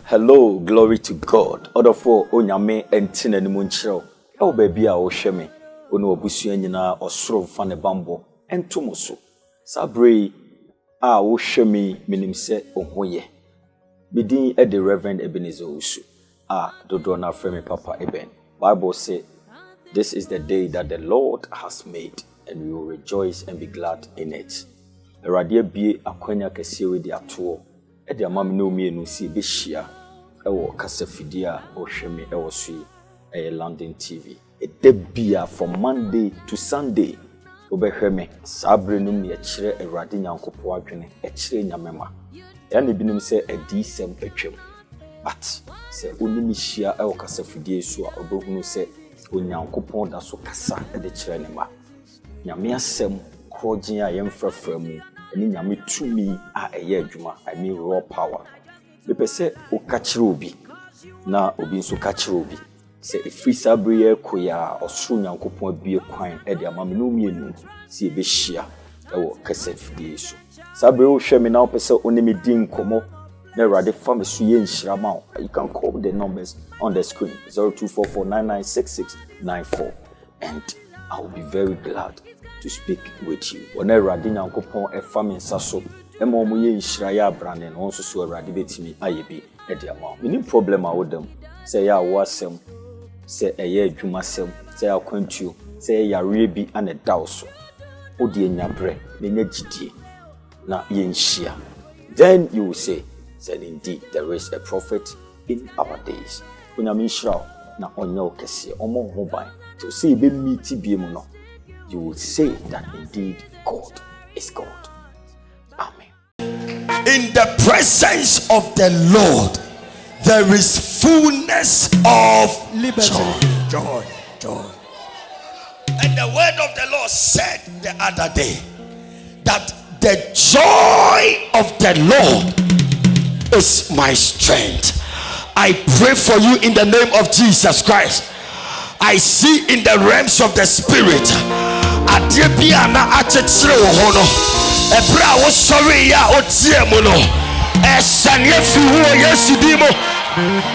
Hello, glory to God. Order for onyame enti na nimu nkyerɛw. Ɛwɔ baabi a wohwɛ me, ono obusua nyinaa ɔsoro mfa ne bambɔ entomo so. Sabre a wohwɛ me minim sɛ ohoyɛ. Bidin the Reverend Ebenezer Usu. Dodo na frɛ me Papa Eben. Bible say, this is the day that the Lord has made, and we will rejoice and be glad in it. Awurade abie akwanya kɛseɛ we de ato. Ɛde ama me no mienu si behia. Ewo kasafidi a ohwɛ me ewo so yi London TV. Edebia from Monday to Sunday. Obehwɛ me sabre num ne kyerɛ Awurade Nyankopɔn adwene kyerɛ nyamema. Ya ne binom sɛ adisɛm atwam. But sɛ onim hia ewo kasafidi so a obehunu sɛ Onyankopɔn da so kasa de kyerɛ ne ma. Nyame asɛm krɔgyen a yɛmfrafra mu ɛne nyame tumi a ɛyɛ adwuma. I mean raw power. Bepɛ sɛ wokakyere obi na obi nso kakyere obi sɛ efiri sabre yɛ koya ɔsoro Nyankopɔn abie kwan ɛde ama me no mienu si ebehia ɛwɔ kasafidie so. Sabre wo hwɛ me na wopɛ sɛ one me din komo na Awurade fa me so yɛ nhyira ma wo. You can call the numbers on the screen 0244996694 and I will be very glad to speak with you. When Awurade Nyankopɔn ɛfa me nsa so emo mo ye nhyira ya brane no nso so Awurade betimi ayebi e dia ma. Mini problem a wodam. Say ya wo asem, say eye adwuma asem, say akwantuo, say yare bi ane daw so. Odi enyabre, na nya gidie na ye nhyia. Then you will say indeed there is a prophet in our days. Onyame nhyira na onye okese omo ho ban. To say be meet bi mu no. You will say that indeed God is God. Amen. In the presence of the Lord, there is fullness of liberty. Joy. And the word of the Lord said the other day that the joy of the Lord is my strength. I pray for you in the name of Jesus Christ. I see in the realms of the spirit Adebiana achechire wo ho no ebra wo sori ya otie mu no esane fi wo Yesu di mo.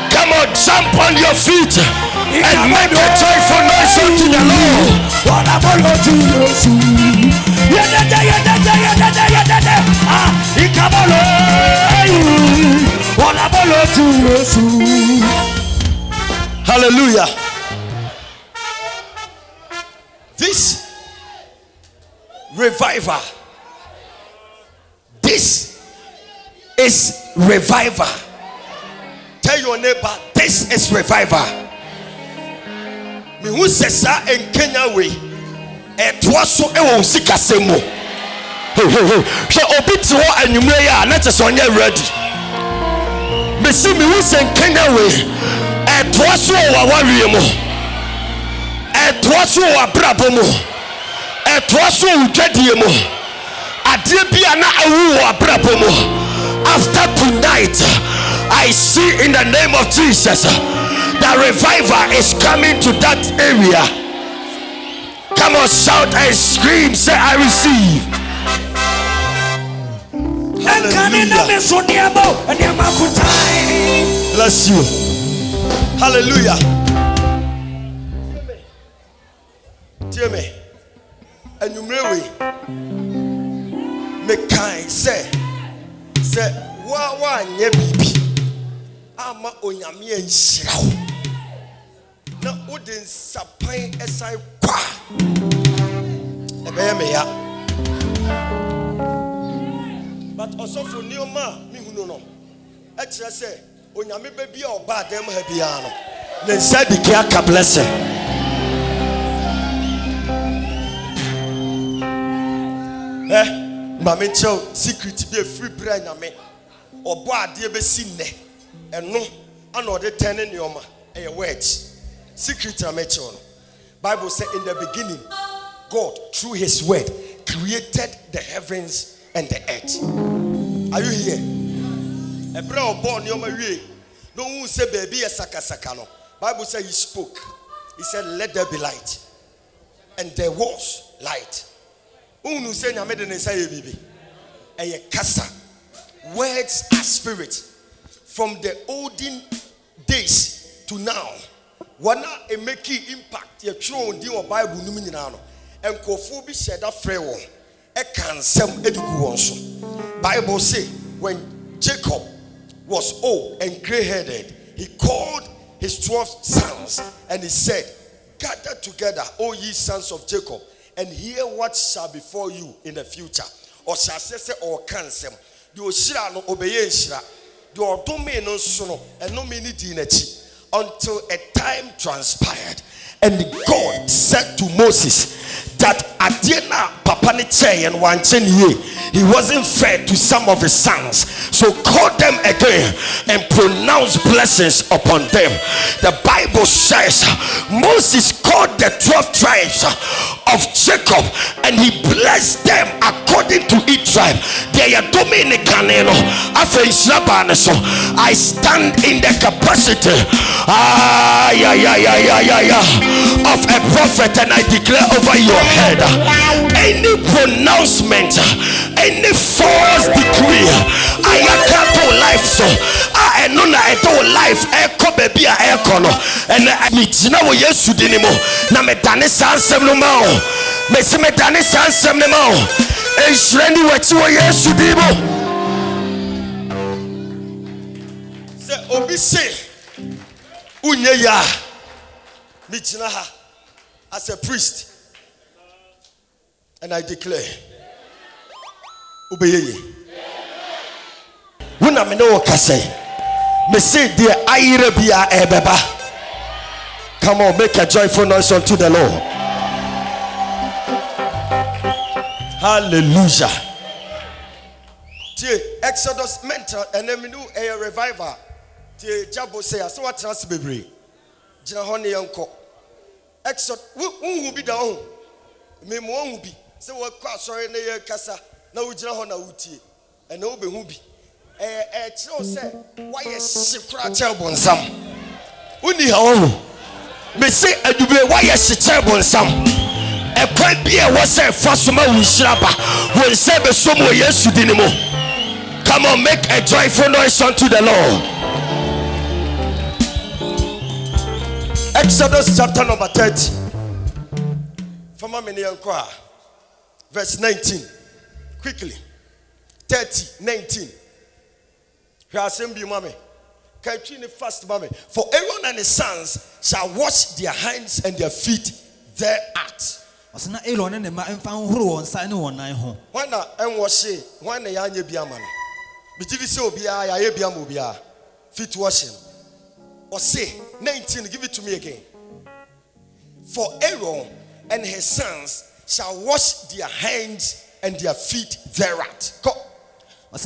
Come on, jump on your feet and make a joyful noise unto the Lord. What about to Yesu? Hallelujah. This revival. This is revival. Tell your neighbor, this is revival. Me who says that in Kenya way, it was so sikasemo. So obiti ho anwumre ya na tese onye ready. Me see me who say Kenya way, it was so wa wawie mo. It was so wa brabo mo. It was so udadie mo. Ade bia na awu wa brabo mo. After tonight, I see in the name of Jesus that revival is coming to that area. Come on, shout and scream, say I receive. Hallelujah. Bless you. Hallelujah. Dear me, and you may me kind say wa nye bibi ama onyame enhyira wo na odin sapan esai kwa ebeye me ya but also for nioma mi hunu no e kire se onyame ba bia oba adam ha bia no na nsa di kia ka blessing mama nchel secret be free bra nyame obo ade be si nne eno ana ode ten ne nioma e words secret na me chel no Bible say in the beginning God through his word created the heavens and the earth. Are you here? Ebra obo nioma wie no hu say baby esakasaka no Bible say he spoke. He said let there be light and there was light. Unu say nyame de ne say bibi eye kasa. Words are spirit. from the olden days to now. Wana e make impact ye tro ndi o Bible num nyina no. Enkofo bi sheda frɛ won. E kan sem edugu won so. Bible say when Jacob was old and gray-headed, he called his 12 sons and he said, "Gather together, O ye sons of Jacob, and hear what shall befall you in the future." Or shall say or cancel. The Oshira no obeye shira. The Odome no sono and no mini dinechi. Until a time transpired. And God said to Moses that Adiena Papani Che and Wanchen ye, he wasn't fair to some of his sons. So call them again and pronounce blessings upon them. The Bible says Moses called the 12 tribes of Jacob and he blessed them according to each tribe. They are Dominican. I stand in the capacity of a prophet and I declare over your head any pronouncement, any false decree, ayakato life so I know I don't life eko baby eko no and me tina wo Yesu dinimo na me dane sansem no ma o me se me dane sansem no ma o enhyirani wachi wo Yesu dinimo se obi se unye ya me tina ha as a priest and I declare obeyeye wona me no kase me say de ayire bia ebeba. Come on, make a joyful noise unto the Lord. Hallelujah. Tie Exodus mentor and then me do a revival. Tie Jabo say so what trans bebre gina ho ne yanko Exodus who be down me mo hu bi say what kwa sorry na ye kasa na wo gina ho na wutie and na wo be hu bi kiro say why ye shikura chebo nsam uni ha wo me say adube why ye shikura nsam e kwa bia wo say fasoma wunshiraba won say be so mo Yesu dinimo. Come on, make a joyful noise unto the Lord. Exodus chapter number 30 verse 19 quickly 30:19. Fast, mommy. For Aaron and his sons shall wash their hands and their feet thereat. When wash when feet washing. Or say 19, give it to me again. For Aaron and his sons shall wash their hands and their feet thereat. Go. When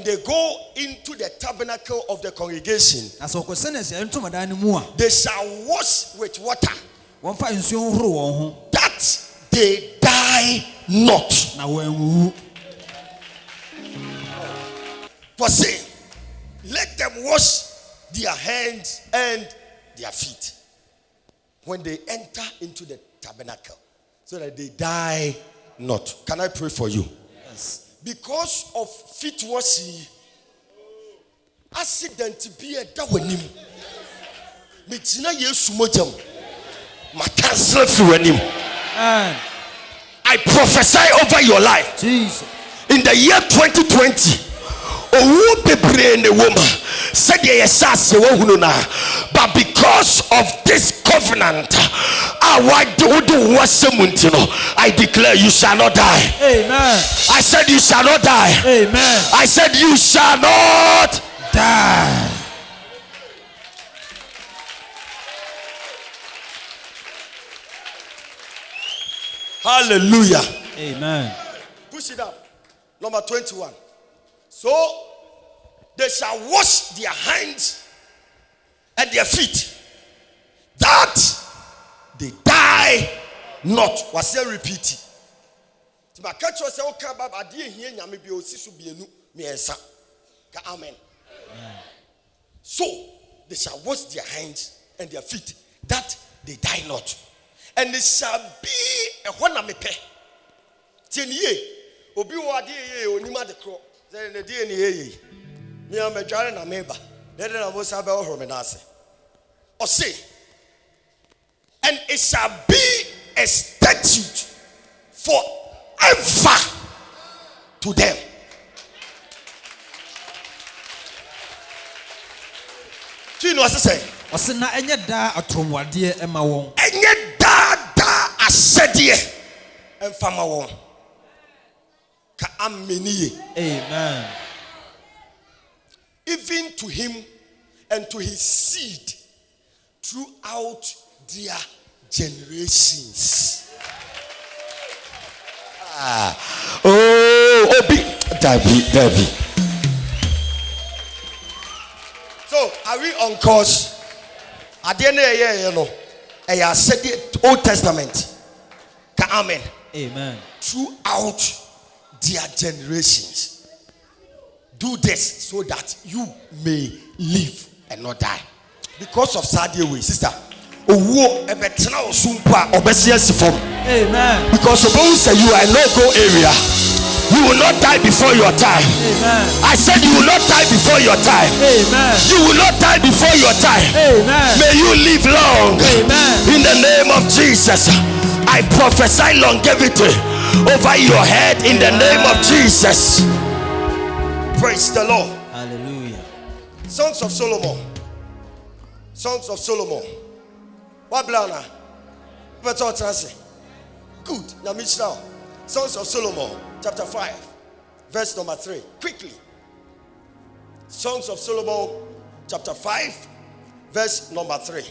they go into the tabernacle of the congregation, they shall wash with water, that they die not. For say, let them wash their hands and their feet when they enter into the tabernacle, so that they die not. Can I pray for you? Yes. Because of feet washing, accident be a dawanim. Mitina Yesu mojam. Ma cancel through him. I prophesy over your life. Jesus. In the year 2020, owu bebre ne woman said yes, but because of this covenant, I declare you shall not die. Amen. I said you shall not die. Amen. I said you shall not die. Hallelujah. Amen. Push it up. Number 21. So they shall wash their hands and their feet, that they die not. Was there repeating? Amen. So they shall wash their hands and their feet, that they die not. And it shall be a one amepe. 10 years. Obi wadi ye onima de kro. Say the DNA. Me am a dware na meba. Let them know say be ohoro me na ase. Or say, and it shall be a statute forever to them. Do you know what I say? Osena enye da atomwade ema won. Enye da asede emfama won. Ka ameniye. Amen. Even to him and to his seed throughout their generations. David. So, are we on course? At the end of the year, you know, I said the Old Testament. Amen. Amen. Throughout their generations. Do this so that you may live and not die. Because of Sadia way, sister. Amen. Because suppose you are in no-go area, you will not die before your time. Amen. I said you will not die before your time. Amen. You will not die before your time. Amen. May you live long. Amen. In the name of Jesus, I prophesy longevity over your head in the name of Jesus. Praise the Lord. Hallelujah. Songs of Solomon. Songs of Solomon. What blana? Good. Now, Mishnah. Songs of Solomon, chapter 5, verse number 3. Quickly. Songs of Solomon, chapter 5, verse number 3.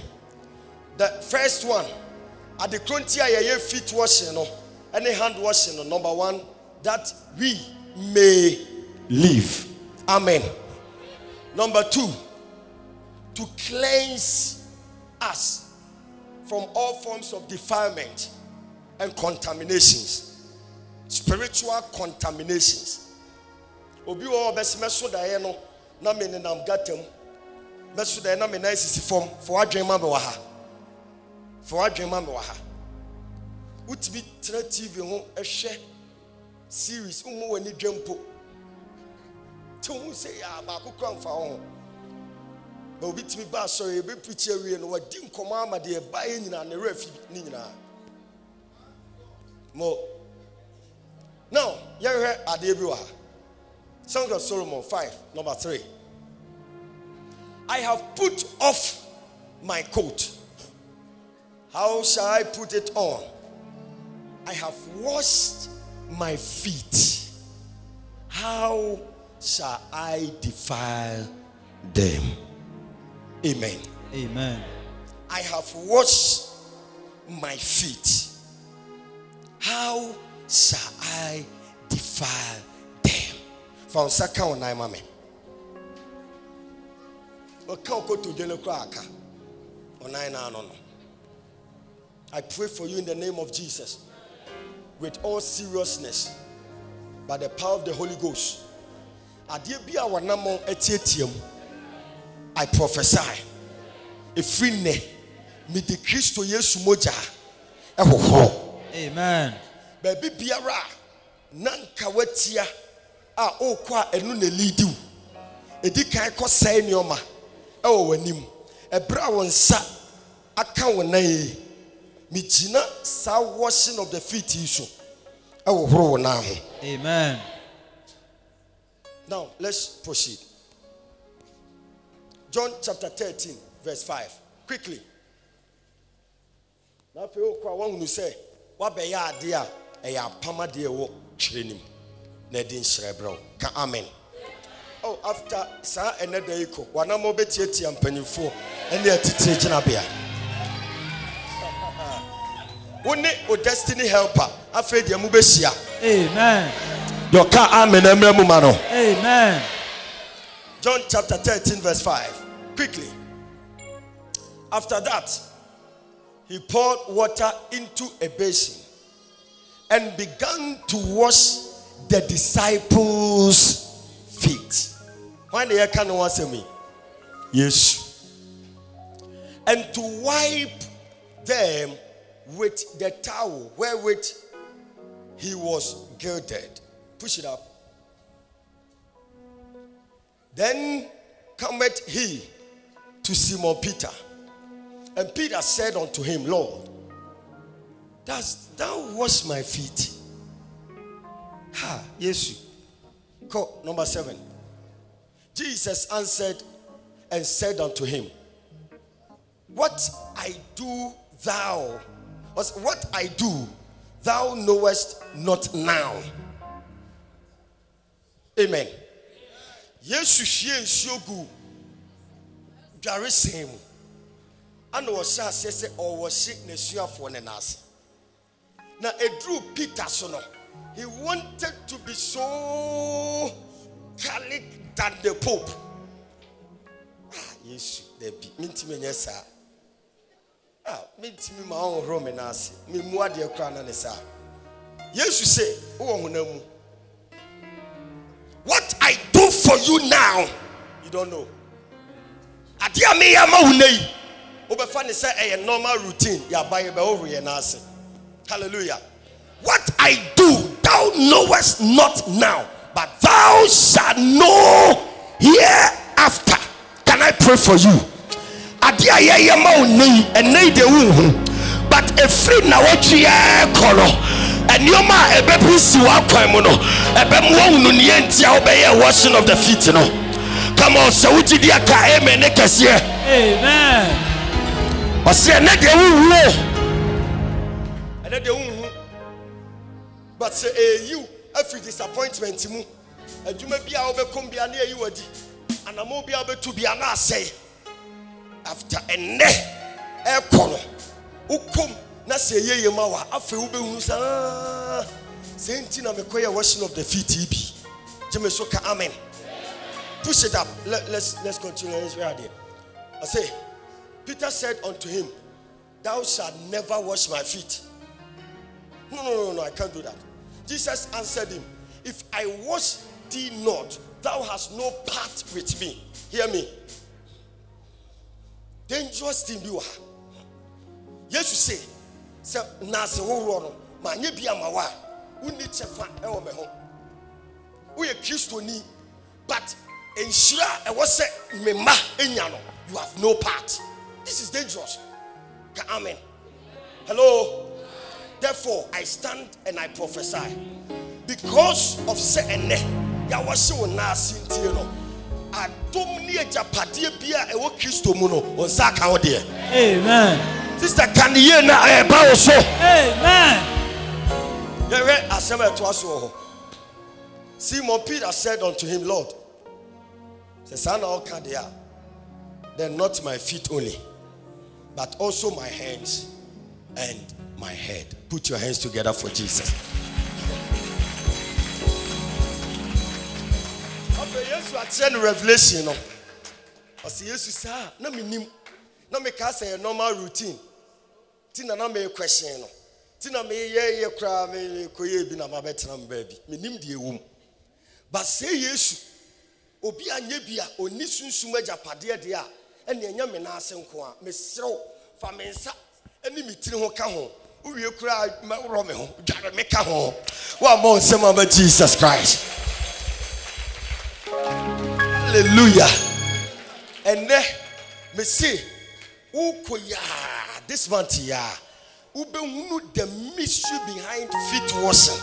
The first one, at the frontier, feet washing, any hand washing, number 1, that we may live. Amen. Number 2, to cleanse us from all forms of defilement and contaminations. Spiritual contaminations. Obi wo besi meso da ye no na me ne nam gatam. Meso da ye na me na sisi fom for adwen ma me wa ha. For adwen ma me wa ha. Utibi tra TV ho ehwe series umu wani dwempo. To hu say ya ba akokra mfa ho. Ba obi timi ba so e be preach awie no wadi nkomo amade e ba ye nyina ne rafi ni nyina. Mo now, you heard Adebiwa. Songs of Solomon 5, number 3. I have put off my coat. How shall I put it on? I have washed my feet. How shall I defile them? Amen. Amen. I have washed my feet. How shall I defile them? From Saka on nine mame. I pray for you in the name of Jesus with all seriousness by the power of the Holy Ghost. I prophesy a free ne me the Christo Yesu moja. Amen. Baby biara nanka watia a okwa enu na lead you edi kan ko sai nioma e wo wanim ebra won sa aka wonan yi mi gina sa washing of the feet issue e wo horo wonan ho. Amen. Now let's proceed. John chapter 13 verse 5 quickly. Na fe okwa won say wa be ya ade a eya pama de wo twirenim na din hyerebrɛw ka amen. Oh, after sa another iko wana mo betietia mpanyimfo ene atitire gina bia woni o destiny helper afre de mu behia. Amen. Your ka amen emremu ma no. Amen. John chapter 13 verse 5 quickly. After that he poured water into a basin and began to wash the disciples' feet. Why they can't answer me? Yes. And to wipe them with the towel wherewith he was girded. Push it up. Then cometh he to Simon Peter. And Peter said unto him, Lord, dost thou wash my feet? Ha, yes. Number 7. Jesus answered and said unto him, what I do, thou knowest not now. Amen. Yesu hie nsuogu dware sem. Ana wo sha sese o wo hye nasuafo ne nase. Na edru Peter so no, he wanted to be so Catholic than the Pope. Yesu debi mintimi nyesa. Mintimi ma on Rome nase. Me mu ade kra na ne sa. Yesu say, wo honamu. What I do for you now, you don't know. Adia me ya ma hunei. Obefa ne say a normal routine. Ya baye be over ye nase. Hallelujah. What I do, thou knowest not now, but thou shalt know hereafter. Can I pray for you? Adia ye ma hunei enei de wu. But every na what ye kolo. And you ma ebe pisi wa kwan mu no ebe mo hunu ne entia obeye washing of the feet no. Come on, so we di aka amen ne kese. Amen. O se na de wu ene de wu. But say you every disappointment mu adwuma bia obekom bia na yi wadi anamo bia obetu bia na asay after ene e kono ukom na say ye ma wa afa wo be hu sa senti na mekoya washing of the feet ibi jeme so ka amen. Push it up. Let's continue. Let's read it. I say, Peter said unto him, thou shalt never wash my feet. No, I can't do that. Jesus answered him, if I wash thee not, thou hast no part with me. Hear me. Dangerous thing you are. Yes, you say, Nase wo no, ma nye bia ma wa. Uni chefa e wo me ho. Wo ye Kristoni, but ensure I was say mema enyano. You have no part. This is dangerous. Amen. Hello. Therefore, I stand and I prophesy. Because of say ene, ya wase wona asintie no. Adom ni ejapade bia e wo Kristo mu no, onsa ka wo de. Amen. Sister can ye na e ba wo so. Amen. Ye re asema to aso ho. Simon Peter said unto him, Lord, then not my feet only, but also my hands and my head. Put your hands together for Jesus. After yes, you attend revelation. I see yes, sir. No me say a normal routine. Tina na me question. Tina me ye kra me koye bi na mabetram baby. Me nim die wom. But say yes. Obi anye bia oni sunsum agapade de a ene enya me na ase nko a mesrew fa me nsa ene mitiri ho ka ho uwie kura ro me ho dware me ka ho wa mo nsem aba Jesus Christ. Hallelujah. Ene me say ukoya this month ya ube hunu the mystery behind feet washing.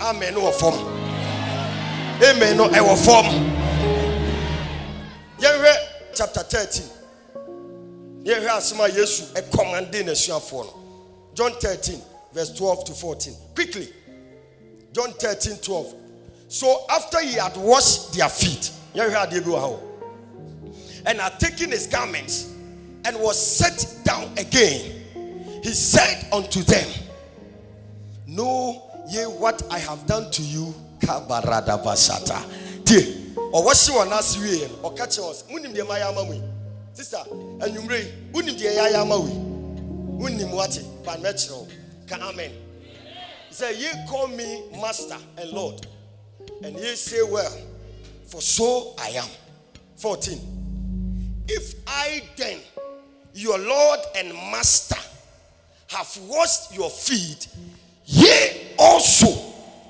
Amen o form. Amen. No, I will form. Yere chapter 13. Yere asema Yesu e commanding nasuafo no. John 13 verse 12 to 14. Quickly. John 13:12. So after he had washed their feet, yere had and had taken his garments and was set down again, he said unto them, know ye what I have done to you? Kabarada basata. Tie. O wasi wana siwe en. O kache ons. Unim de maya mamui. Sister, enyumre. Unim de yaya mawi. Unim wati. But natural. Ka amen. He said, ye call me master and Lord, and ye say well, for so I am. 14. If I then, your Lord and master, have washed your feet, ye also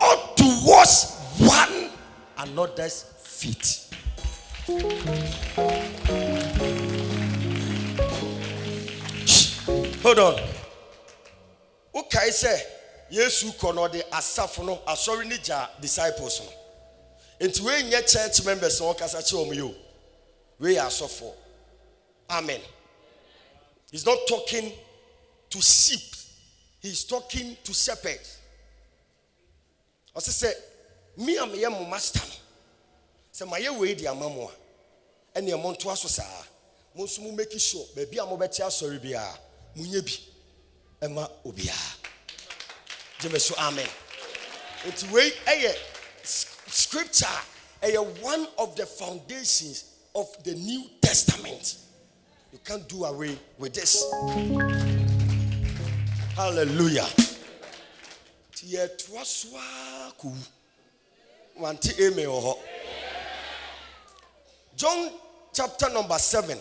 ought to wash one another's feet. Hold on. Okay, say Yesu kono de asafo no asori ni ja disciples no. Enti we nye church members no kasa che omo yo. We are asofo. Amen. He's not talking to sheep. He's talking to shepherds. I say, me am your master. Say my way di amamo. And your monto aso sa. Monsu mu make sure baby amobeti asori bia. Munye bi. Ema obia. Jemeso amen. It's way scripture one of the foundations of the New Testament. You can't do away with this. Hallelujah. Tiye twaswa ku. Wanti eme oho. John chapter number 7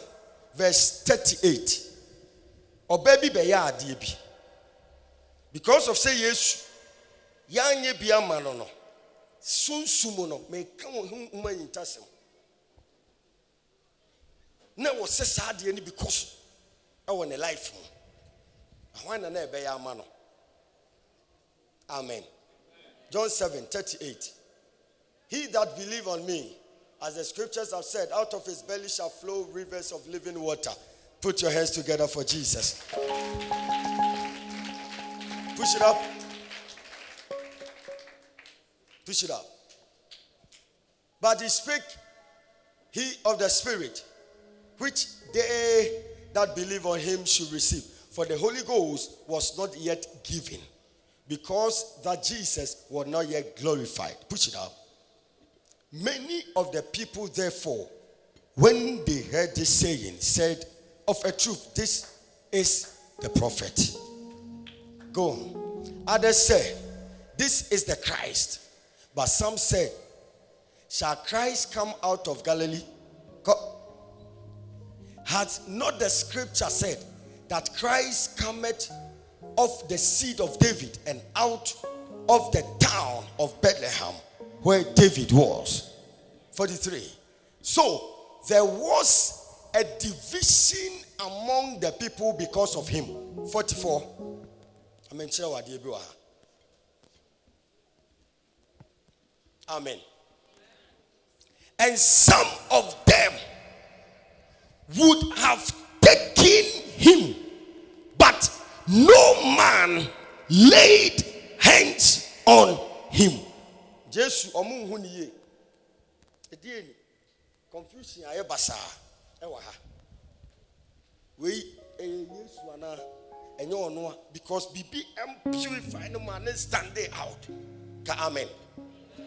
verse 38. Obebi beya adiebi. Because of say Yesu yanye bia manono. Sunsumo no me kan wo huma yintasem. Na wo se saade ni because I want a life. I want na be ya mano. Amen. John 7:38. He that believe on me, as the scriptures have said, out of his belly shall flow rivers of living water. Put your hands together for Jesus. Push it up. Push it up. But he spake he of the Spirit, which they that believe on him should receive. For the Holy Ghost was not yet given, because that Jesus was not yet glorified. Push it up. Many of the people, therefore, when they heard this saying, said, of a truth, this is the prophet. Go on. Others said, this is the Christ. But some said, shall Christ come out of Galilee? Has not the scripture said that Christ cometh of the seed of David and out of the town of Bethlehem where David was? 43. So there was a division among the people because of him. 44. Amen. And some of them would have taken him, but no man laid hands on him. Jesus omunhuniye. Edieni confusion aye basa ewa ha. We Yesu ana enye ono because bibi purify no man stand there out. Amen.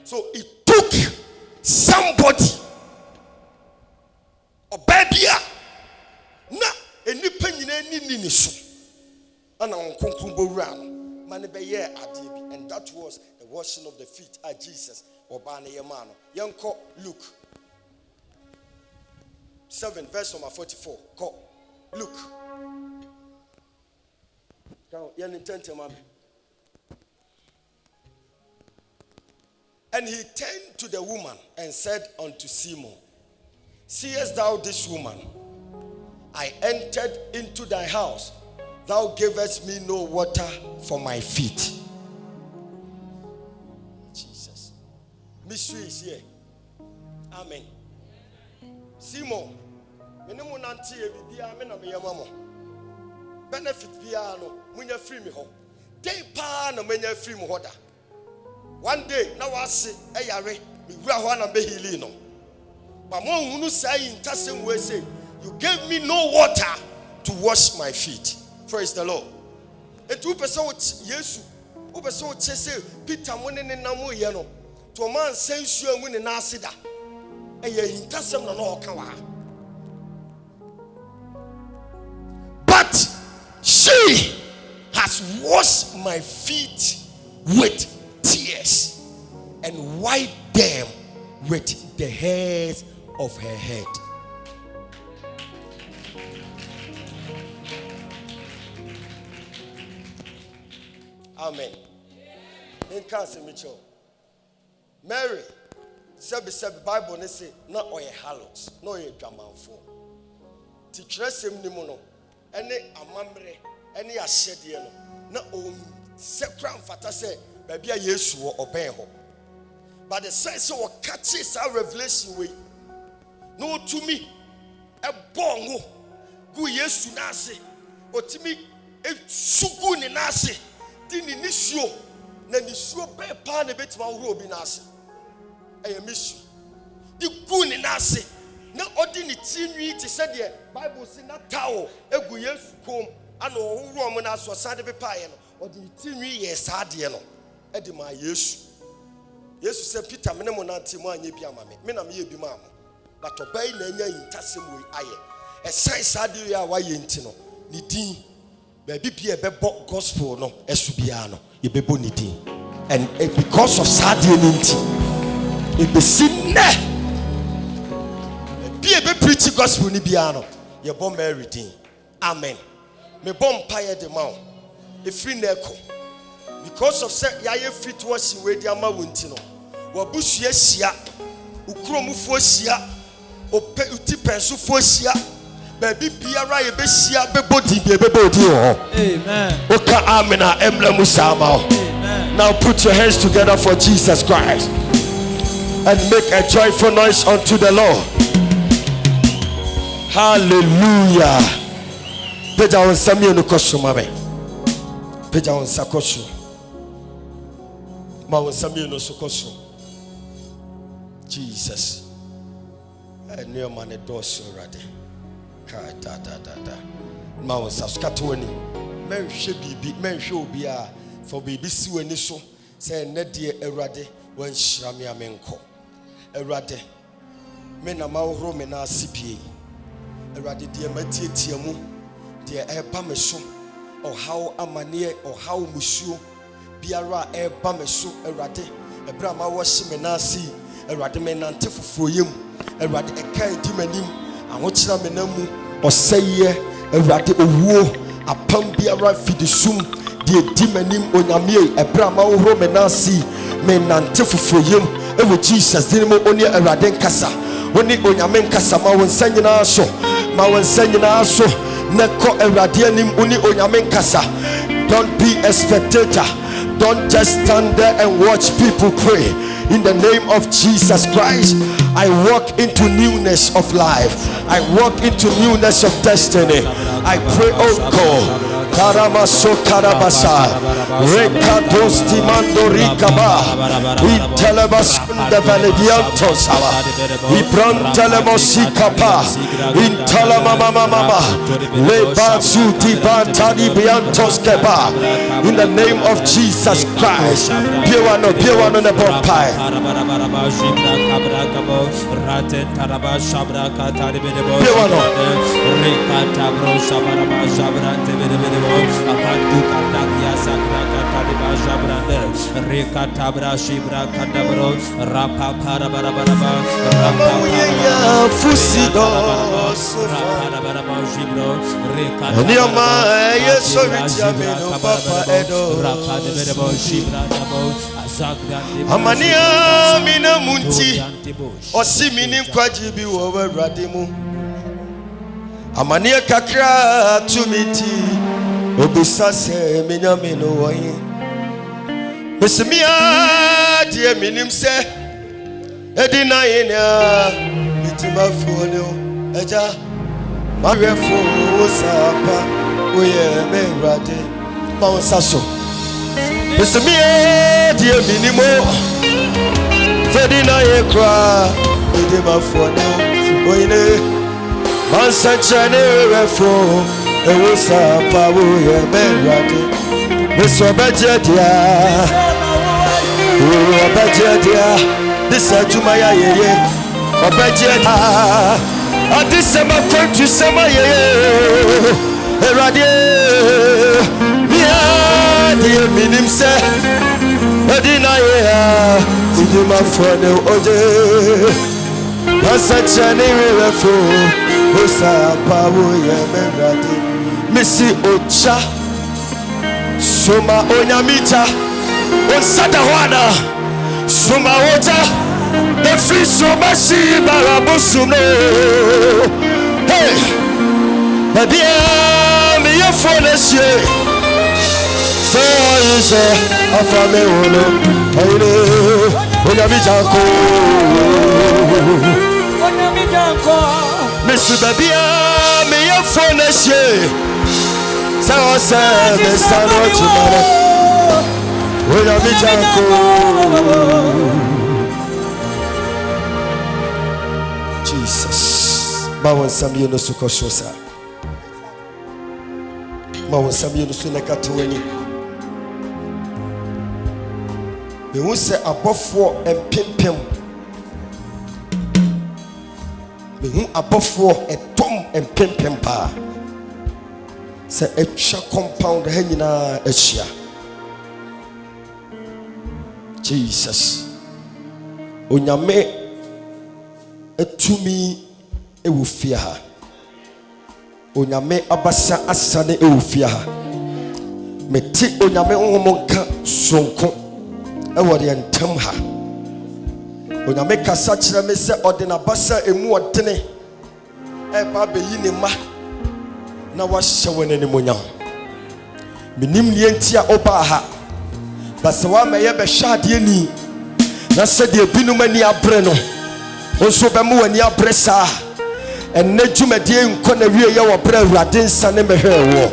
So it took somebody obebia na enipa nyina ni so ana onkonkon bowura no man be ye ade bi, and that was the washing of the feet at Jesus oba na ye ma no yenko Luke 7 verse number 44. Go Luke. Now yen intente mama. And he turned to the woman and said unto Simon, seest thou this woman? I entered into thy house. Thou gavest me no water for my feet. Jesus. Mystery is here. Amen. Simon, benefit biano, munya free me ho. Day pa no menya free me hoda. One day, now I say, hey, Yare, we are one of the healing. But more who say in Tassim way say, you gave me no water to wash my feet. Praise the Lord. And 2% yes, who so say Peter winning in Namu Yano. To a man says you are winning Nasida. And ye in Tassim no Kawa. But she has washed my feet with tears and wiped them with the hairs of her head. Amen. In Castle Mitchell, Mary, Sebi Bible ne say na oye harlot, na oye dwamanfo. Ti tresem ni mu no, ene amamre, ene ahyede no, na o sekran fata say baabi a Yesu wo oben ho. But the sense of catching our revelation way. No to me, a bongo, go Yesu nase, or to me, a sugun in nase, dini nisio, nanisio pay pan a bit my robe in nase. I miss you. The goon in nase, no ordinary teen to say the Bible say not tower, a go Yesu come, and all Roman as was sad of a pie, or the teen years hardiano, Edima Yesu. Yesu said, Peter, me no nanti mo anye bia ma me na me ye bi ma mo. But obey na nya intasem we aye. E sai sade ya wa ye nti no. Ni din ba bi bia be bo gospel no esu bia no ye be bo ni din. And because of sade ni nti e be sinne. Bia be preach gospel ni bia no ye bo Mary din. Amen. Me bo mpaye de ma o. E free na eko. Because of say ya ye fit washing we dia ma wonti no. Wabusu asia ukromufu asia ope uti pensu fu asia baby biara ye be sia be body be body ho. Amen. Oka amena emblem sama. Amen. Now put your hands together for Jesus Christ and make a joyful noise unto the Lord. Hallelujah. Peja on Samuel no kosuma be. Peja on sakosu. Ma on Samuel no sokosu. Jesus. I knew man a door so ready. Ma on saskatoni. Men should be men should be for baby see when so say nedie erade when shrami amenko. Erade men ama ro me na sipie. Erade de matietiamu de eba me so or how amane or how musuo biara eba me so erade ebra ma wo hye me na si erade me nante foforo yem erade ekai di manim ahokyera me na mu oseye erade owuo apam biara fidisum de di manim onyame ebra ma wo ro me na si me nante foforo yem ewo Jesus din mo oni erade nkasa oni onyame nkasa ma wo nsanyina so ma wo nsanyina so neko erade anim oni onyame nkasa. Don't be a spectator. Don't just stand there and watch people pray. In the name of Jesus Christ, I walk into newness of life. I walk into newness of destiny. I pray, oh God, Karamaso Karabasa, Rekados Timando Rikaba, Intelebas the Valediantos, Ibrantelemosicapa, Intalamama, Lebatsuti Bantani Biantos Keba, in the name of Jesus Christ, Piwano the Bompire. Amania mina munti osiminim kwajibi wo radimu amania kakra tumiti obisase minyame no woyin mesimia die minim se edina yena mitima folo eja marefo sapa oye me rade maunsaso mesimia die minimo fedina yekra edima folo oyine mansanchane refo ewosa pawo ye merade meso bajedia o bajedia disa juma ya yeye o bajedia adisema kwentu sema yeye erade mia die minimse edina ye idima fone oje mansanchane refo osa pawo ye merade Missy Ocha Suma Onyamita Onsadawana Suma Ocha The fish of my sea, Barabusuno. Hey, baby, I'm your phone this year. So is a family. I know when I meet Uncle Mr. Baby, I'm your phone this year. So I said, the sun of tomorrow. When I meet Uncle Jesus. Bawan Samuel no Sukoshosa. Bawan Samuel no Sunakatuani. We will say above 4 and pimpim. We will above 4 and tom and pimpim pa. Say a compound hanging a share. Jesus. Onyame etumi ewu fia ha. Onyame abasa asane ewu fia ha. Meti onyame onhomonka sonko ewo de ntam ha. Onyame kasa kire me se ode na basa emu odene e ba beyi ne ma na wa hye woni monya. Minim ne ntia oba ha. Basa wa meye be hwade ni na se de binum ani abre no onso be mu ani abre sa enne dwumadie nko na wie ye wo bre awurade nsa ne mehwe wo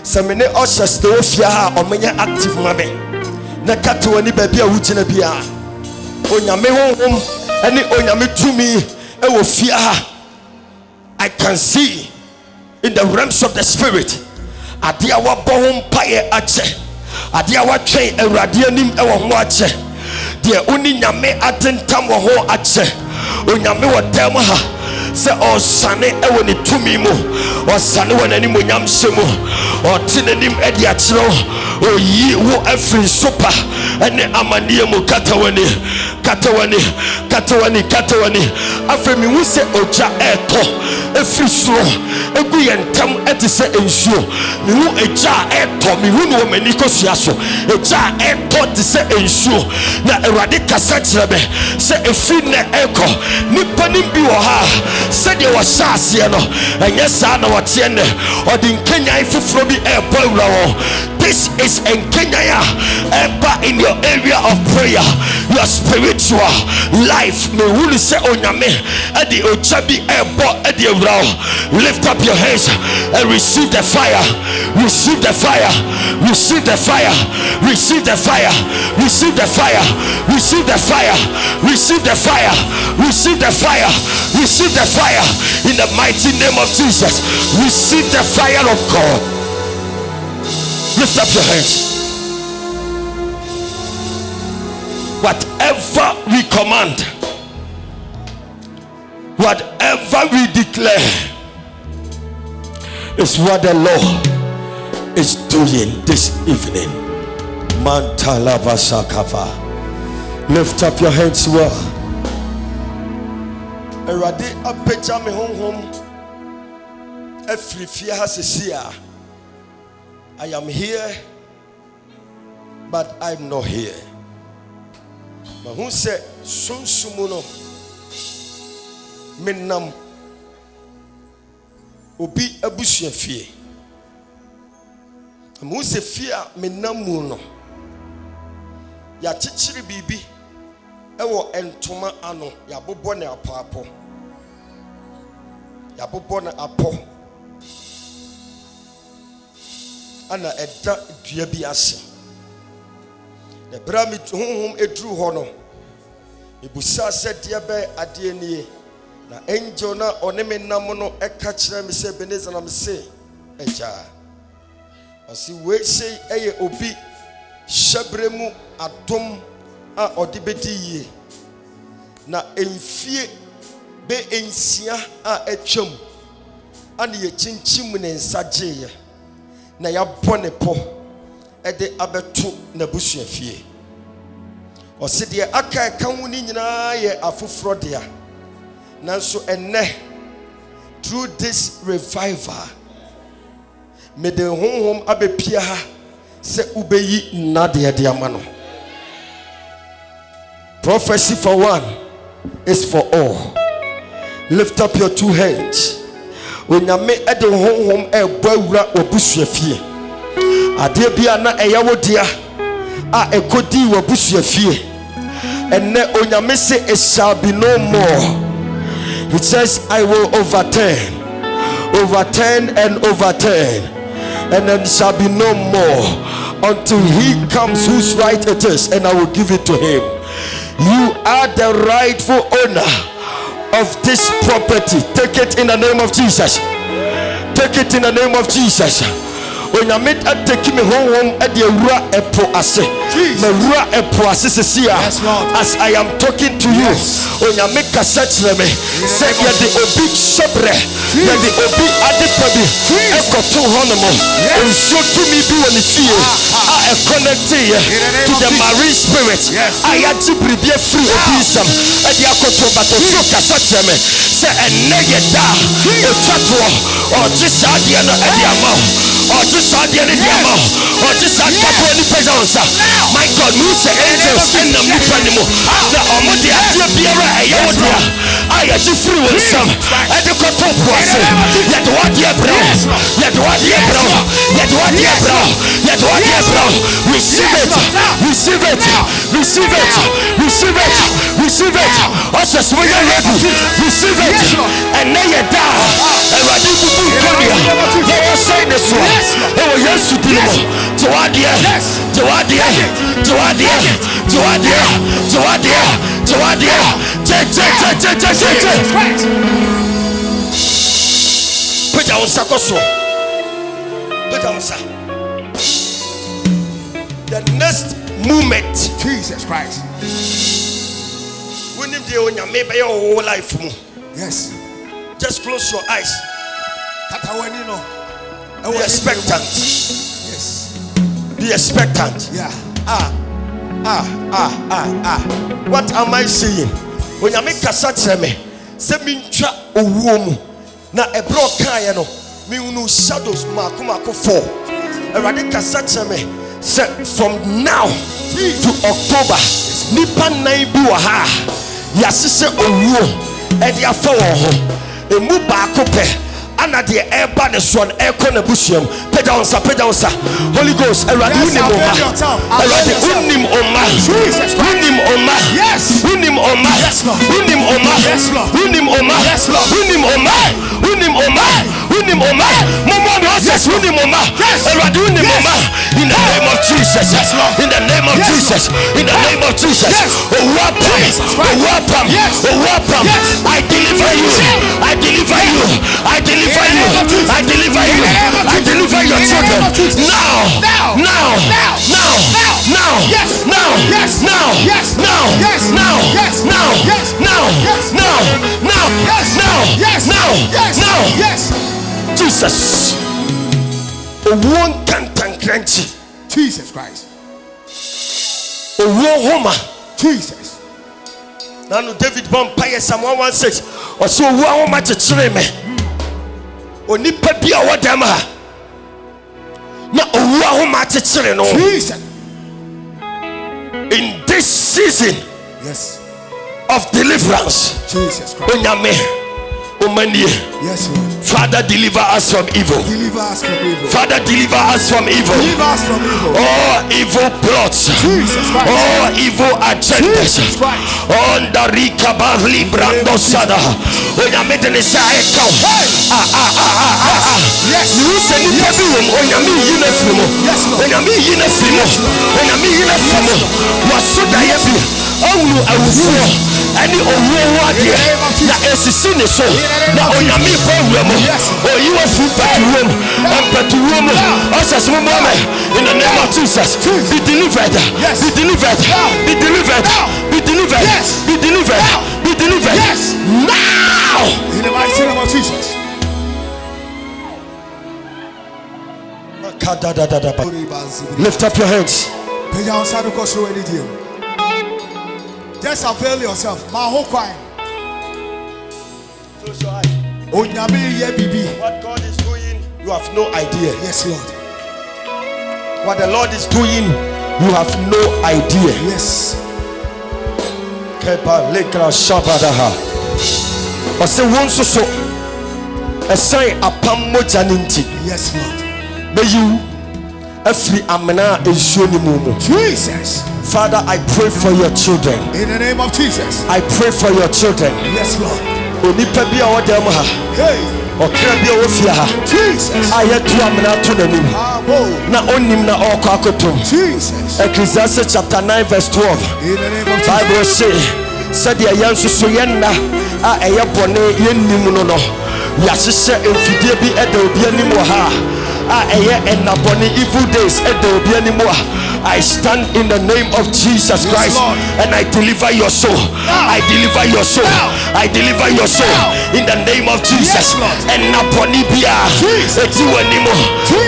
se me ne ushers de ofia ha omenya active mame na kato ani ba bia wugina bia onyame honhom ani onyame tumi e wo fia ha. I can see in the realms of the spirit adia wa bohom paye ache adia wa twen awurade anim e wo ho ache de oni nyame atentam wo ho ache onyame wo dem ha se osane e wo ne tumi mu osane wo nani mo nyam hye mu otenanim e de akiro oyi wo afri sopa ene amanie mu katawani afemi hu se oja eto efri soro egu yentam etise ensuo mi hu eja eto mi hu no mani kosua so eja eto tise ensuo na erade kasa kirebe se efri na eko nipa nim bi wo ha se de wo saase no enye sa na wo te ne odi nkenya ifufuro bi ebo awura wo. This is Kenya in your area of prayer, your spiritual life. Me will say onyame edi ochabi ebo edi awura. Lift up your hands and receive the fire. Receive the fire. Receive the fire. Receive the fire. Receive the fire. Receive the fire. Receive the fire. Receive the fire. Receive the fire in the mighty name of Jesus. Receive the fire of God. Lift up your hands. Whatever we command, whatever we declare, is what the Lord is doing this evening. Mantalava Shakava. Lift up your hands well. Erade apeja me honhom efrifia hasesia. I am here, but I'm not here. But who said, "Sun sumuno minam obi abusia fie." Who said, "Fear minam muno ya chichiri bibi ewo entoma ano ya bobo ne apapo ya bobo ne apo." Ana eda dua bi ase na bra mi honhom edru ho no ebusa se de be ade nie na angel na one me nam no eka kire me se Ebenezer na me se eja asi we sei eye obi hyebremu adom a ode bedi yie na emfie be ensia a etwam ana ye chinchim ne nsagye na ya bone po ede abeto na busua fie oside aka ka hu ni nyina ye afoforo dia nanso enne through this revival me de honhom abepia ha se ubeyi nade de amano Prophecy for one is for all. Lift up your two hands. Onyame ede honhom ebo awura obusuafie. Ade bia na eyawo dia a ekodi obusuafie. Enne onyame say it shall be no more. It says I will overturn and overturn, and then shall be no more until he comes whose right it is, and I will give it to him. You are the rightful owner of this property. Take it in the name of Jesus. Take it in the name of Jesus. Onyame ateki me honhom ade awura epo ase. Me wura epo ase sesia. As I am talking to you, onyame kasa kyerɛ me sɛ ye de obi shebre, ye de obi adepabi ekoto honomo. Onsuo tumi bi wɔ ne fie a connect to the marine spirit. Ayati bribie free obi sam ade akoto batofo kasa kyerɛ me sɛ enne ye da etwato o gisa ade no ade ama o just saw the animal, or just saw the presence. My God, who said angels in the animal? The Omodi Atiabia, I had to free with some. And the cotton was yet what dear bro, yet what dear bro, yet what dear bro, yet what dear bro. Receive it, receive it, receive it, receive it, receive it. Also, so you're ready, receive it, and now you're down. And I didn't do it. They will say this one. Oh yes, you did. Joadia, Joadia, Joadia, Joadia, Joadia, Joadia, put down Sakoso. Put down Sa. The next moment, Jesus Christ. When you do maybe your whole life. Yes. Just close your eyes. Be expectant. Yes. Be expectant. Yeah. What am I saying? When you make a such a me, say mincha owuomu na ebro kan no me unu shadows makumako fall. Eradika such a me say from now to October nipa nine bi wa ha yasese owuo e dia fa wo ho emu baako pe. Ana the airban is one air corner busham. Pedansa. Holy Ghost, Unim Oma. Yes. Unim Oma. Unim Oma. Unim Oma. Unim Oma. Unim Oma. Unim Oma. Mama Moses, Unim Oma. Unim Oma. In the name of Jesus. In the name of Jesus. In the name of Jesus. Welcome. I deliver you. I deliver you. I deliver you. I deliver you. I deliver your children. Now. Jesus. One can't crunchy. Jesus Christ. Homa. Jesus. Now David Bompire Psalm 116. Or so one much a treme. Onipa bi a wadam ha na owua ho ma tetere no. Jesus. In this season, yes, of deliverance, Jesus Christ. Onyame omanie. Yes, Lord. Father, deliver us from evil. Deliver us from evil. Father, deliver us from evil. Deliver us from evil. All evil plots. Jesus Christ. All evil agendas. Jesus Christ. On the Rika Bavli Brando Sada. Onyame de sa eka. Yes. You say you can do Onyame yinefimo. Yes, Lord. Onyame yinefimo. Onyame yinefimo. Wasoda yebi. Onu awufo. Ani owo ade. Na esisi ne so. Na onyame ko wuramo. You are free room. In the name of Jesus, be delivered. Be delivered. Be delivered. Be delivered. Be delivered. Be delivered. Yes. Now. In the mighty name of Jesus. Lift up your hands. Just avail yourself. My whole choir. Close your eyes. What God is doing, you have no idea. Yes, Lord. What the Lord is doing, you have no idea. Yes. Kepa lekra shabadaha. Ose wonso so esai apam moja ninti. Yes, Lord. May you every amena ensuoni mumu. Jesus. Father, I pray for your children. In the name of Jesus. I pray for your children. Yes, Lord. Onipa bi a wodam ha. Hey. Okra bi a wofia ha. Jesus. Ayetu amena to nanim. Abo. Na onim na okọ akotom. Jesus. Ecclesiastes chapter 9 verse 12. In the name of Jesus. Bible say the yansusu yenna a eye bone yennim no no. Yahyehyɛ mfidie bi ɛda obi anim wɔ ha a ɛyɛ ɛnabɔne evil days ɛda obi anim wɔ. I stand in the name of Jesus Christ, and I deliver your soul. I deliver your soul. I deliver your soul in the name of Jesus. Ɛnabɔne bia eti w'anim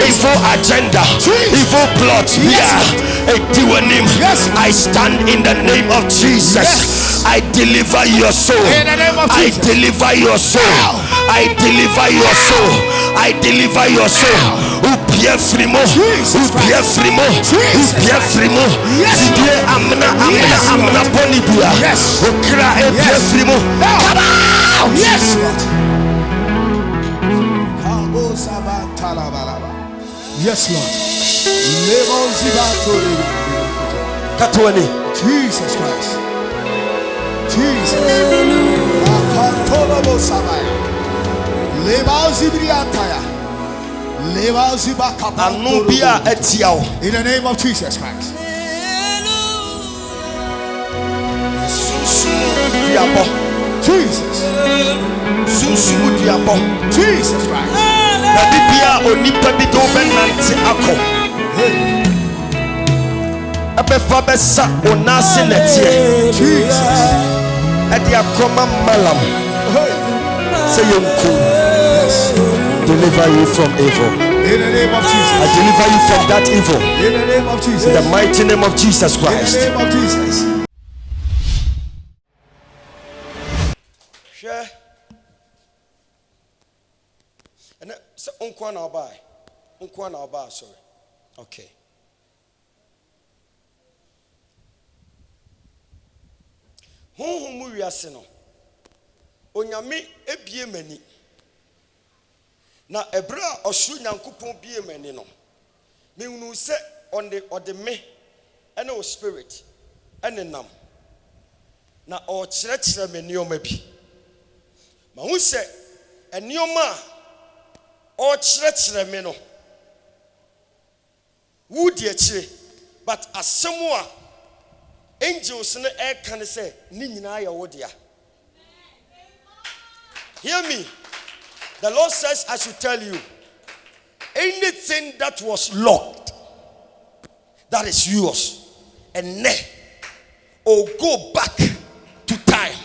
evil agenda, evil plot bia eti w'anim. I stand in the name of Jesus. I deliver your soul. I deliver your soul. I deliver your soul. I deliver your soul. Upie frimo. Upie frimo. Upie frimo. Tidie amna bonibia. Okra upie frimo. Come out. Yes, Lord. Yes, Lord. Katwani. Jesus Christ. Jesus. Anubia etiao. In the name of Jesus Christ. Jesus. Jesus Christ. Nabibia onipa bi do benante akọ. Abefa besa onase netie. Jesus. Ade akoma malam. Say yonku. Deliver you from evil. In the name of Jesus. I deliver you from that evil. In the name of Jesus. In the mighty name of Jesus Christ. In the name of Jesus. Share. And so unkwa na obai. Unkwa na obai, sorry. Okay. Honhom wiase no. Onyame ebie mani. Na ebra osuru nyankopon bie mani no. Me hunu se on the me ene o spirit ene nam. Na o kyerɛkyerɛ me nioma bi. Ma hu se enioma o kyerɛkyerɛ me no. Wo die kyerɛ but asɛm a angels ne ɛka ne sɛ ni nyinaa yɛ wo dia. Hear me. The Lord says I should tell you, anything that was locked, that is yours, and ne or go back to time.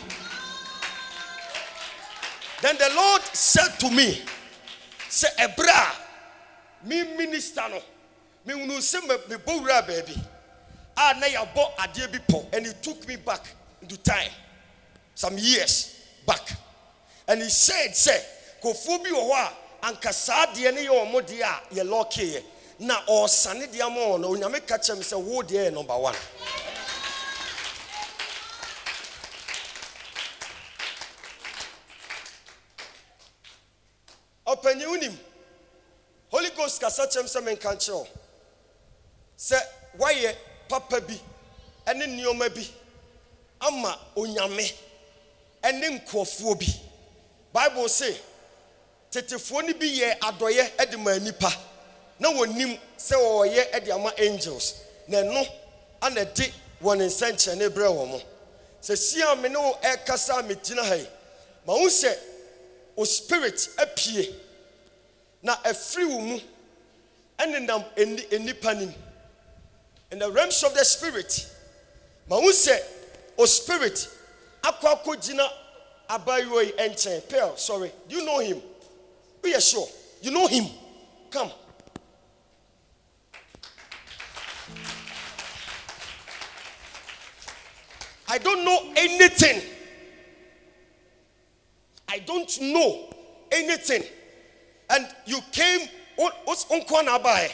Then the Lord said to me, say Ebra, me minister no, me unu se me bowra baby. Ah na ya bo ade bi po, and he took me back into time, some years back, and he said, say. Kofu bi wo ho a anka saa de ne ye omo de a ye lock na o sane de amo no onyame ka chem se wo de number 1. Open unim Holy Ghost ka sa chem se men kan chiro se waye papa bi ene nioma bi ama onyame ene nkofuo bi. Bible say tetefo ni bi ye adoye ede ma nipa na wonim se wo ye ede ama angels na no ana de won nsenche na bre wo mo se sia me no e kasa me tina hai ma hu se o spirit apie na afri wo mu ene nam enipa nim in the realms of the spirit ma hu se o spirit akwa gina abayoi enchen Pearl, sorry, do you know him? Oh yeah, sure. You know him. Come. I don't know anything. I don't know anything. And you came unkwana abaye.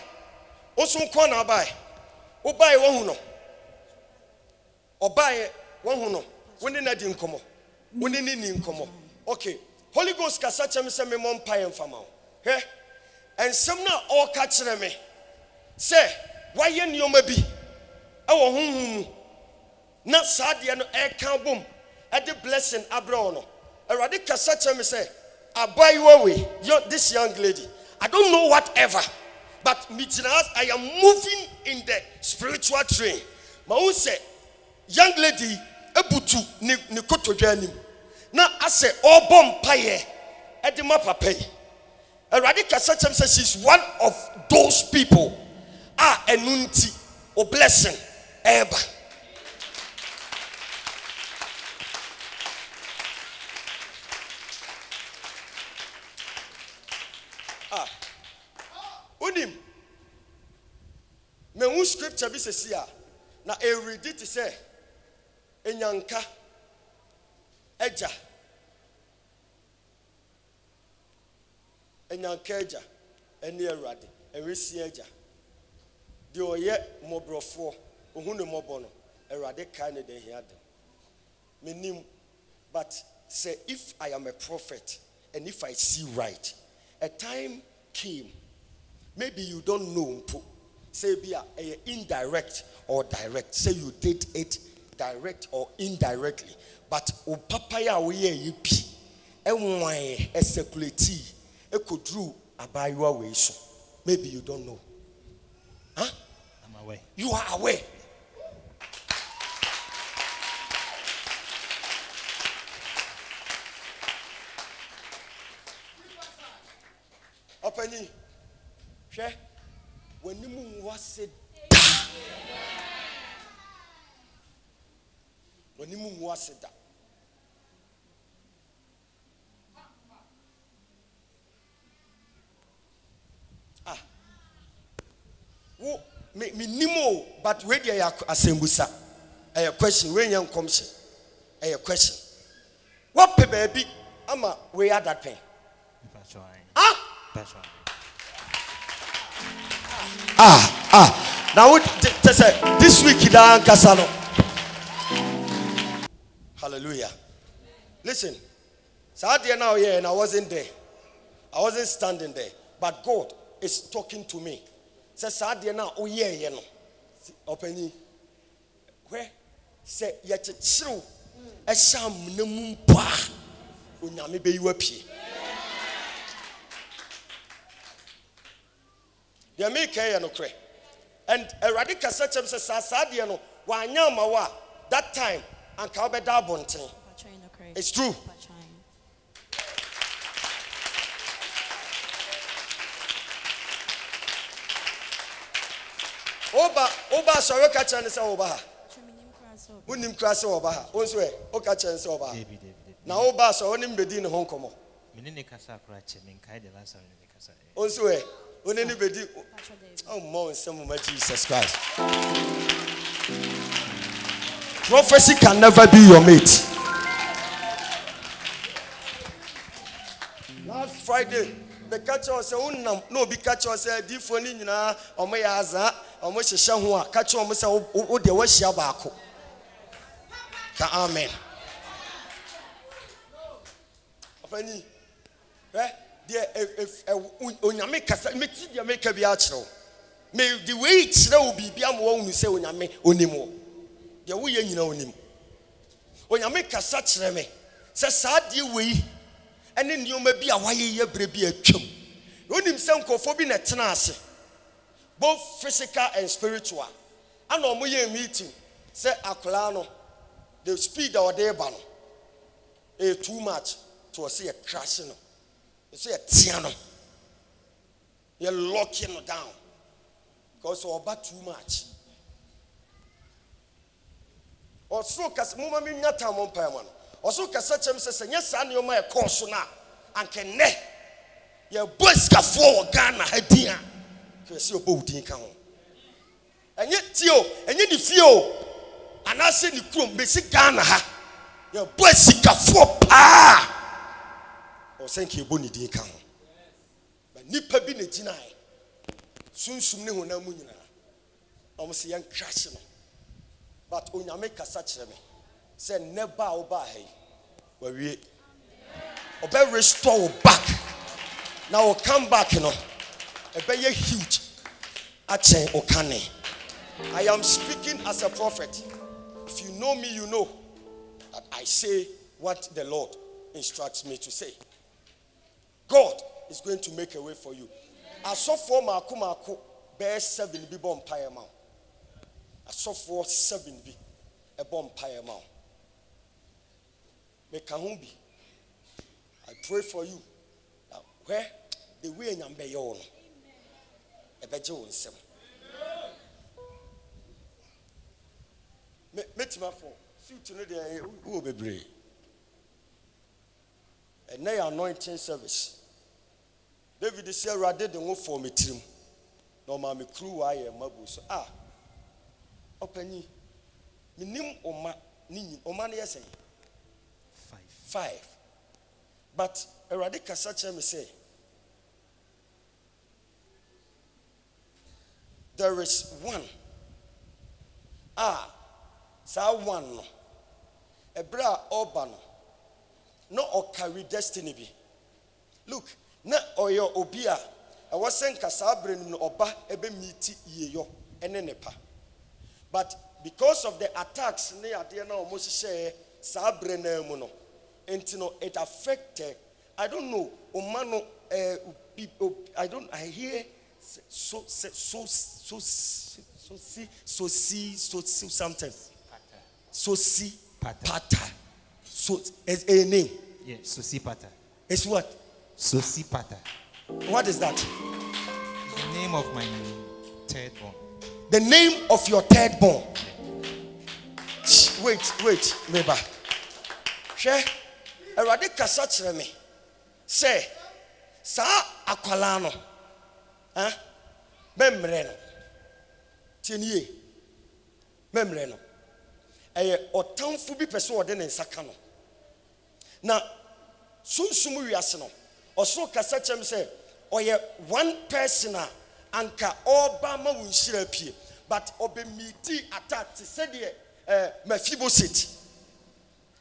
Unkwana abaye. Obaye wahuno. Obaye wahuno. When did I didn't come? When did you come? Okay. Holy Ghost kasa chem se me mom pa yem fama. He? And some na all catch me. Say, why ye nyoma bi? Ewo honhum. Na sadia no e kan bom. E de blessing abro no. Erade kasa chem say, abayiwa we, this young lady. I don't know whatever. But I am moving in the spiritual train. Ma say, young lady, ebutu ni koto dwanim. Na ase obom paye edima papai. Erade kasa chem say she's one of those people. Enunti o blessing eba. Unim me hu scripture bi sesi a na e read it say enyanka eja eni erade ewesi eja de oye mobrofo ohun ne mobo no erade kai ne de hiade menim. But say if I am a prophet and if I see right, a time came, maybe you don't know, say be a indirect or direct, say you did it direct or indirectly, but o papaya we ye pi enwan esekuleti ekodru abayiwa we so, maybe you don't know. Huh? I'm aware. You are aware. Openi, she, when you was it, when you was it, me nimo, but where they are assembusa, a question, when young comes, a question. What baby, ama, we are that pain. Now this week Kasano. Hallelujah. Listen, Saturday now here and I wasn't there. I wasn't standing there, but God is talking to me. Says Saturday now, oh yeah, you know. Open where say yet true a sham nemumpa unyame be wapi. The American no cre. And a radical such as Sasadiano, Wanyama, that time, and Calbeda Bonte. It's true. Oba, sorry, catch and say Oba. Unim crass over. Onswe, Okacha and Soba. Now Oba, so only Bedin Hong Kong. Minicasa cratch, Minkai the last of Onswe. Anybody, oh, more some of Jesus Christ. Prophecy can never be your mate. Last Friday, the catcher said, no, be catcher said, different in or my aza, or much a shahua, catcher almost all the wash yabako. Amen. Penny, eh? If Onyame kasa make the make be actual. May the way it's now be am won say Onyame onimo. The way you know onim. Onyame kasa kire me. Say saade we ene nyoma bi a waye ye bre bi atwam. Onim say nkofo bi na tena ase. Both physical and spiritual. And omo ye meeting say akola no the speed or dey ba no too much to see a crash no. You say a tiano. You're locking it down. Because you're about too much. Also, because Mumma Minata Mompaman. Also, because such a says, yes, I know my course now. And can ne your boys got for Ghana idea. Because your boat in count. And yet, Tio, and yet, the feel. And I said, you come, basic Ghana. Your boys got for pa. Or thank you, Bonnie Deacon. But Nipper be a deny. Soon, soon, no munina. Almost a young crashing. But Onyameka such a me. Say never obey. Where we obey restore back. Now we'll come back, you know. Obey huge. Ache okane. I am speaking as a prophet. If you know me, you know that I say what the Lord instructs me to say. God is going to make a way for you. I saw for Makumako, bear 7 be bomb pie mount. I saw for 7 be a bomb pie mount. Mekahumbi, I pray for you. Now, where the way in Yambayon, a better one, some. Met my phone. See to know the who will be brave. And now anointing service. David is here rather than go for me trim. No mammy crew I am mabus. Open ye. Minim oma ni omani say 5. But a radical such me say there is one. Sa one no. Ebra oba no or carry destiny be. Look, na oyo obia. I was saying kasabre no oba ebe miti yeyo enenepa. But because of the attacks ne ade na almost share sabre na mu no. Entino it affected. I don't know. Omano people. I hear so something. Sosi Pata. So as a name. Yes, Sosi Pata. It's what? Sosi Pata. What is that? The name of my third born. The name of your third born. Wait, neighbor. Share. Erade kasa kire me. Say, sa akwala no. Memre no. Tienie. Memre no. Otamfu bi pese ode ne nsaka no. Na sunsum wiase no. Oso kasa chem say oye one person anka oba ma wunhira pie but obemiti attack said Mephibosheth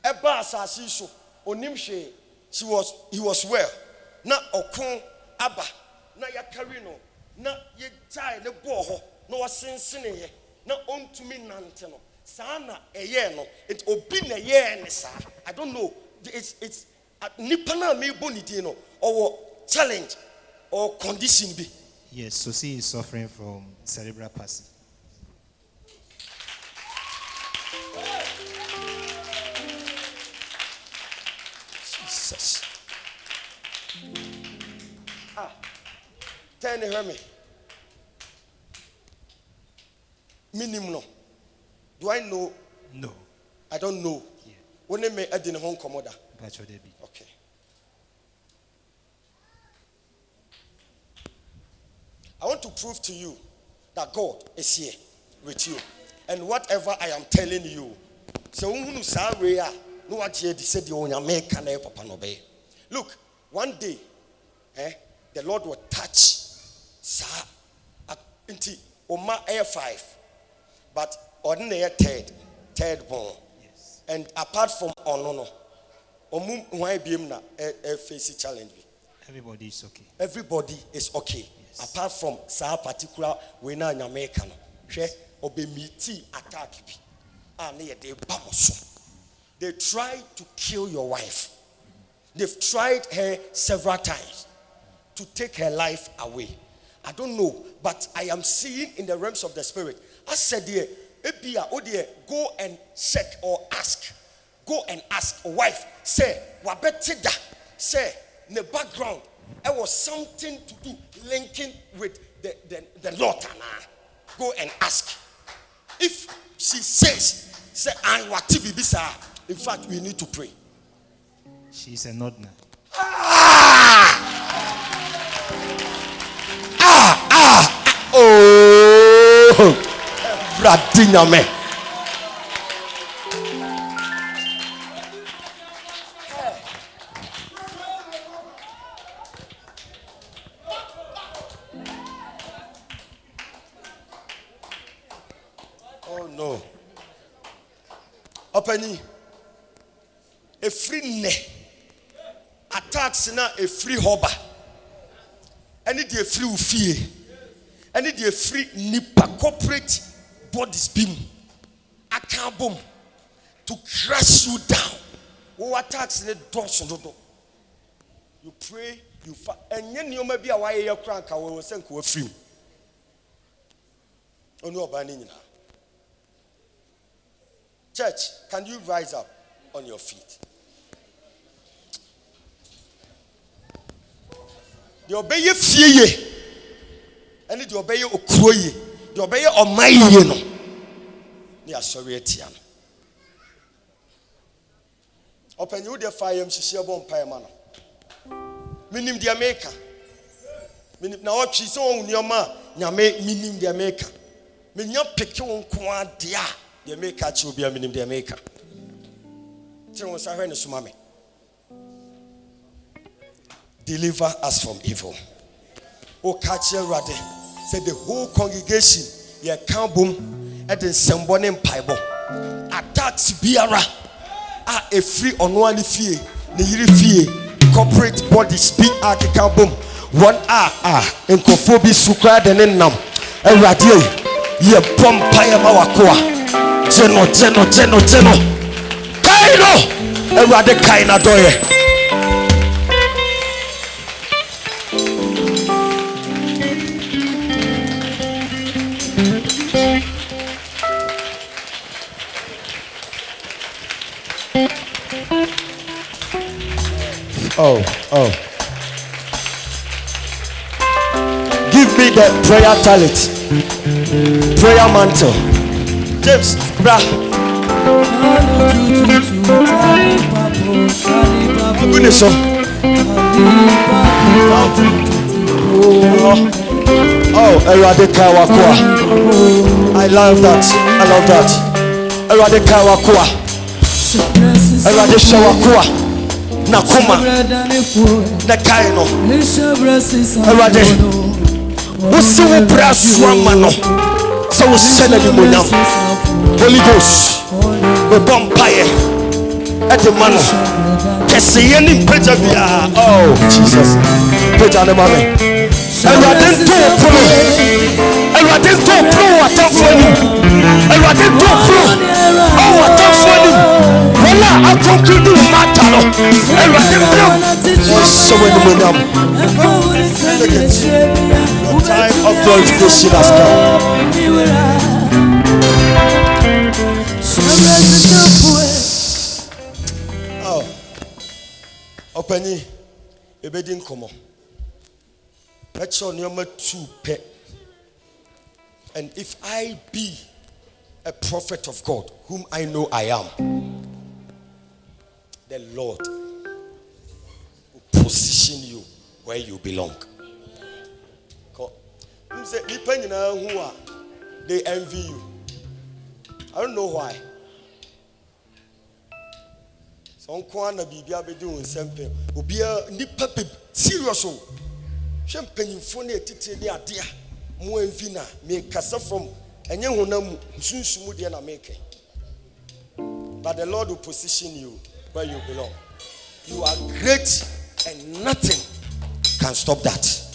eba asasi so onim hwe he was well na okon aba na yakari no na ye jai ne bo ho na wasensene ye na ontumi nante no sana eye no it obi na ye ne sa I don't know it's nipa na me bonidi no or challenge or condition be. Yes, Sosi is suffering from cerebral palsy. Jesus. Tell me. Minimum no. Do I know? No. I don't know. Yeah. When me adin home commoda. Okay. I want to prove to you that God is here with you. And whatever I am telling you, look, one day, the Lord will touch into Oma Air 5, but ordinary third born. Yes. And apart from Onono, why be face challenge? Everybody is okay. Everybody is okay. Yes. Apart from sa particular we na Jamaica no. Hwe obemiti attack bi. They tried to kill your wife. They've tried her several times to take her life away. I don't know, but I am seeing in the realms of the spirit. I said here, go and check or ask. Go and ask a wife. Say, wabetida. Say, in the background, there was something to do linking with the Lord. Go and ask. If she says, say, I want to be bisa. In fact, we need to pray. She's a nodna. Oh, Radina me. Oh no. Openi, a free ne attacks na a free hobber. Any day free fear. Any day free nipa corporate bodies beam. I can't boom to crush you down. Who attacks the doors? You pray, you fast, and you may be a wire your crank. I will send you a free. Oh no, banning. Church, can you rise up on your feet? The obey fear, and the obey okroye, the obey on my yeno. They are sorry at Tiana. Open you the fire, she shall bomb pie man. Minim the America. Now she's on your ma, Yame, minim the America. Minya pick you on dia, the America, she'll be a minim the America. Tell us, I heard Sumami. Deliver us from evil. O catch your rade. Said the whole congregation, ye can't boom at the Sambon Pibo. Attacks Biara are a free on one fear, the fee, corporate body speak can't boom. One and Kofobi Sukra than in Nam. A radio, ye bomb Paya Mawakua. Teno. Kaino, a rather kaina doye. Oh. Give me the prayer talent. Prayer mantle. James, bra. Eradika wakwa. I love that. Eradika wakwa. Eradika wakwa. Nakuma na kaino Erade Wusi wupra swama no So wusene ni monyam Holy Ghost We bompaye Ete mano Kese yeni mpeja biya Oh Jesus Peja ne mame Erade nto puno Erade nto puno watamfweni Erade nto puno Oh watamfweni Wala akonkudu matano Erade nto Someone in the Your time of glorification has come. Oh, Openi, ebedin komo. Let's show number 2 pe. And if I be a prophet of God, whom I know I am, the Lord will position you where you belong. They envy you. I don't know why. Some kwana bibia be doing something. Obia nipa be serious o. Champagne phone etiti ni ade a mo envy na me kasa from enye honam sunsumu de na make. But the Lord will position you where you belong. You are great and nothing can stop that.